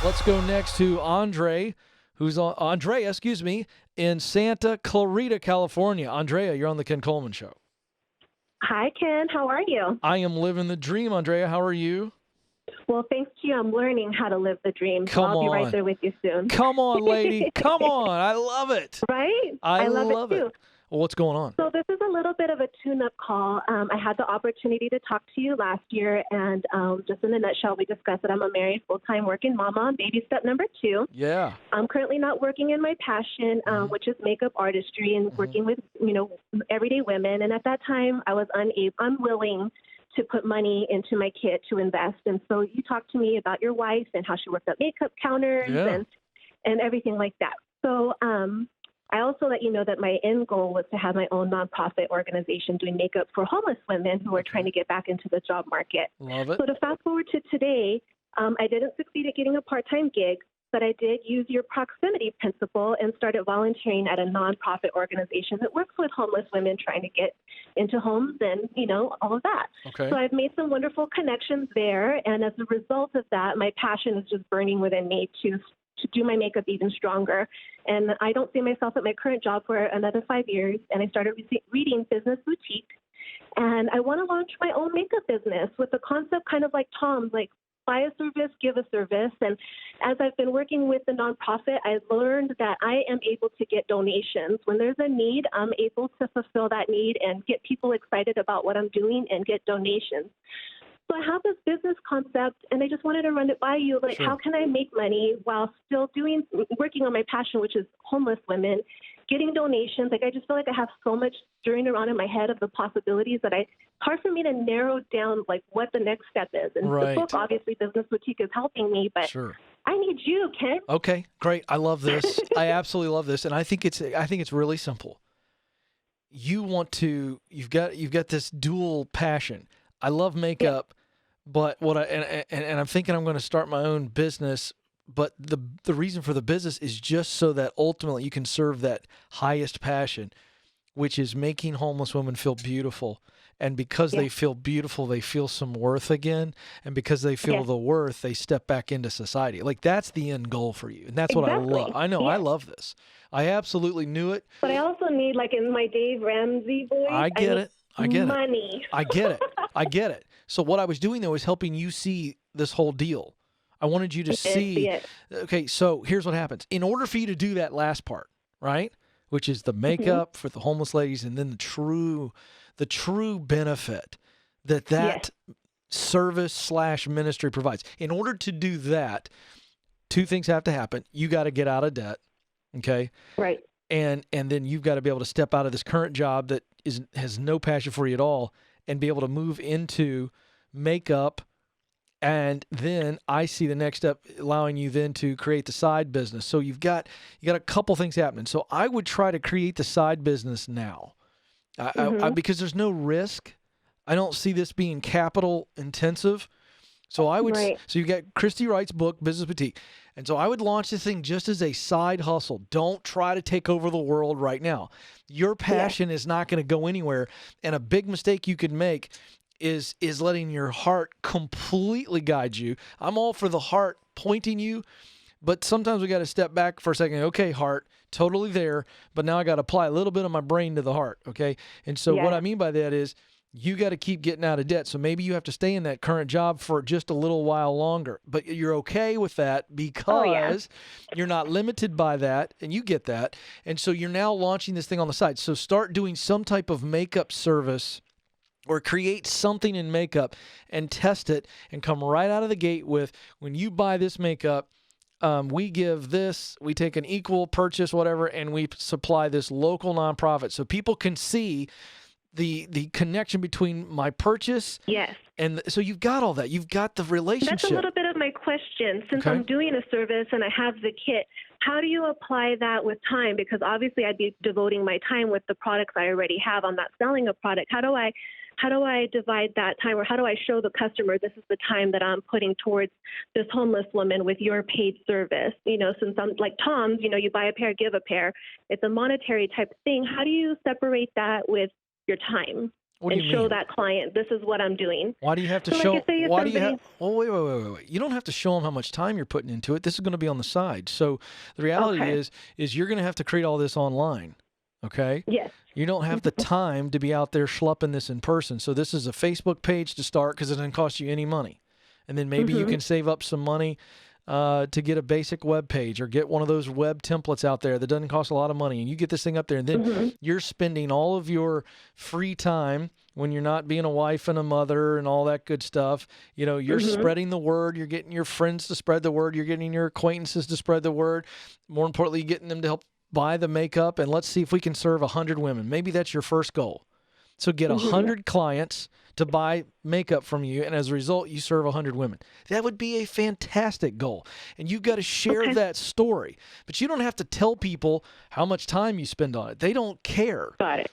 Let's go next to Andrea, in Santa Clarita, California. Andrea, you're on the Ken Coleman Show. Hi, Ken. How are you? I am living the dream, Andrea. How are you? Well, thanks to you, I'm learning how to live the dream. So Come I'll be right on. there with you soon. Come on, lady. Come on. I love it. Right? I love love it it. too. Well, what's going on? So this is a little bit of a tune-up call. I had the opportunity to talk to you last year, and just in a nutshell, we discussed that I'm a married, full-time working mama, baby step number 2. Yeah. I'm currently not working in my passion, which is makeup artistry and working with, everyday women. And at that time, I was unwilling to put money into my kit to invest. And so you talked to me about your wife and how she worked at makeup counters and everything like that. So I also let you know that my end goal was to have my own nonprofit organization doing makeup for homeless women who are trying to get back into the job market. Love it. So to fast forward to today, I didn't succeed at getting a part-time gig, but I did use your proximity principle and started volunteering at a nonprofit organization that works with homeless women trying to get into homes and, all of that. Okay. So I've made some wonderful connections there. And as a result of that, my passion is just burning within me to do my makeup even stronger. And I don't see myself at my current job for another 5 years. And I started reading Business Boutique. And I want to launch my own makeup business with the concept kind of like Tom's, like buy a service, give a service. And as I've been working with the nonprofit, I've learned that I am able to get donations. When there's a need, I'm able to fulfill that need and get people excited about what I'm doing and get donations. So I have this business concept, and I just wanted to run it by you. Like, how can I make money while still working on my passion, which is homeless women, getting donations? Like, I just feel like I have so much stirring around in my head of the possibilities that it's hard for me to narrow down, like, what the next step is. And the book, obviously, Business Boutique is helping me, but I need you, Ken. Okay, great. I love this. I absolutely love this, and I think it's really simple. You've got this dual passion. I love makeup. But I'm thinking I'm going to start my own business, but the reason for the business is just so that ultimately you can serve that highest passion, which is making homeless women feel beautiful. And because they feel beautiful, they feel some worth again. And because they feel the worth, they step back into society. Like, that's the end goal for you. And that's what I love. I know. I love this. I absolutely knew it. But I also need, like in my Dave Ramsey voice, I get it. Money. I get it. So what I was doing, though, is helping you see this whole deal. I wanted you to see. Okay, so here's what happens. In order for you to do that last part, right, which is the makeup for the homeless ladies, and then the true benefit that service / ministry provides. In order to do that, 2 things have to happen. You got to get out of debt, okay? Right. And then you've got to be able to step out of this current job that has no passion for you at all and be able to move into makeup. And then I see the next step allowing you then to create the side business. So you got a couple things happening. So I would try to create the side business now because there's no risk. I don't see this being capital intensive. So I would, so you got Christy Wright's book, Business Boutique. And so I would launch this thing just as a side hustle. Don't try to take over the world right now. Your passion is not going to go anywhere. And a big mistake you could make is letting your heart completely guide you. I'm all for the heart pointing you, but sometimes we got to step back for a second. Okay, heart, totally there, but now I got to apply a little bit of my brain to the heart, okay? And so what I mean by that is, you got to keep getting out of debt. So maybe you have to stay in that current job for just a little while longer, but you're okay with that because you're not limited by that, and you get that. And so you're now launching this thing on the side. So start doing some type of makeup service or create something in makeup and test it and come right out of the gate with, when you buy this makeup, we give this, we take an equal purchase, whatever, and we supply this local nonprofit so people can see the connection between my purchase. Yes. And so you've got all that. You've got the relationship. That's a little bit of my question. Since I'm doing a service and I have the kit, how do you apply that with time? Because obviously I'd be devoting my time with the products I already have. I'm not selling a product. How do I divide that time, or how do I show the customer this is the time that I'm putting towards this homeless woman with your paid service? Since I'm like Tom's, you buy a pair, give a pair. It's a monetary type thing. How do you separate that with your time? What do and you show mean? that client, this is what I'm doing. Why do you have to So like show? if say if Why do you have? somebody- Oh, wait. You don't have to show them how much time you're putting into it. This is going to be on the side. So the reality Okay. is you're going to have to create all this online. Okay. Yes. You don't have the time to be out there schlepping this in person. So this is a Facebook page to start because it doesn't cost you any money. And then maybe you can save up some money to get a basic web page or get one of those web templates out there that doesn't cost a lot of money. And you get this thing up there, and then you're spending all of your free time when you're not being a wife and a mother and all that good stuff. You know, you're spreading the word. You're getting your friends to spread the word. You're getting your acquaintances to spread the word. More importantly, getting them to help buy the makeup. And let's see if we can serve 100 women. Maybe that's your first goal. So get 100 clients to buy makeup from you, and as a result, you serve 100 women. That would be a fantastic goal. And you've got to share that story. But you don't have to tell people how much time you spend on it. They don't care. Got it.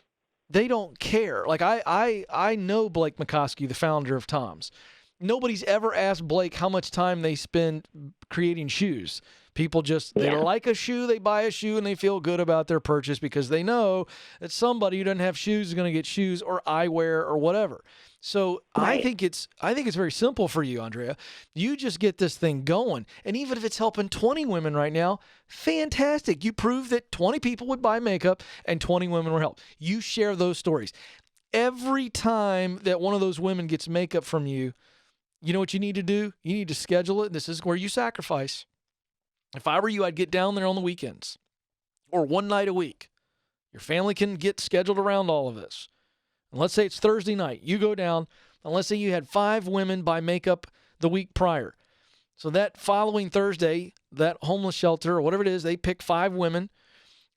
They don't care. Like I know Blake McCoskey, the founder of Tom's. Nobody's ever asked Blake how much time they spend creating shoes. People just, they like a shoe, they buy a shoe, and they feel good about their purchase because they know that somebody who doesn't have shoes is going to get shoes or eyewear or whatever. So I think it's very simple for you, Andrea. You just get this thing going. And even if it's helping 20 women right now, fantastic. You prove that 20 people would buy makeup and 20 women were helped. You share those stories. Every time that one of those women gets makeup from you, you know what you need to do? You need to schedule it. And this is where you sacrifice. If I were you, I'd get down there on the weekends or one night a week. Your family can get scheduled around all of this. And let's say it's Thursday night. You go down, and let's say you had 5 women buy makeup the week prior. So that following Thursday, that homeless shelter or whatever it is, they pick 5 women,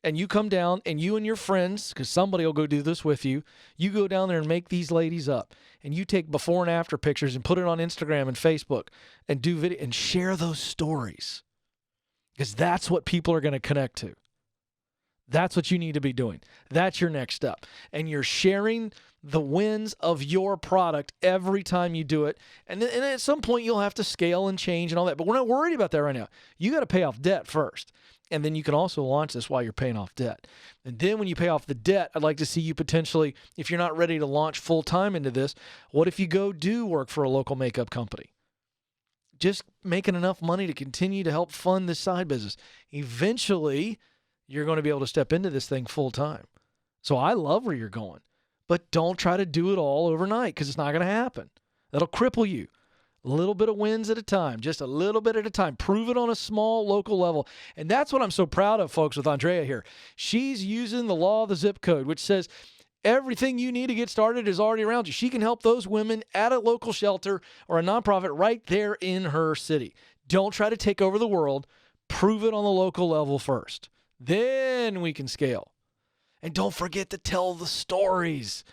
and you come down, and you and your friends, because somebody will go do this with you, you go down there and make these ladies up. And you take before and after pictures and put it on Instagram and Facebook and do video and share those stories. Because that's what people are going to connect to. That's what you need to be doing. That's your next step. And you're sharing the wins of your product every time you do it. And at some point, you'll have to scale and change and all that. But we're not worried about that right now. You got to pay off debt first. And then you can also launch this while you're paying off debt. And then when you pay off the debt, I'd like to see you potentially, if you're not ready to launch full-time into this, what if you go do work for a local makeup company? Just making enough money to continue to help fund this side business. Eventually, you're going to be able to step into this thing full time. So I love where you're going, but don't try to do it all overnight because it's not going to happen. That'll cripple you. A little bit of wins at a time, just a little bit at a time. Prove it on a small local level. And that's what I'm so proud of, folks, with Andrea here. She's using the law of the zip code, which says everything you need to get started is already around you. She can help those women at a local shelter or a nonprofit right there in her city. Don't try to take over the world. Prove it on the local level first. Then we can scale. And don't forget to tell the stories.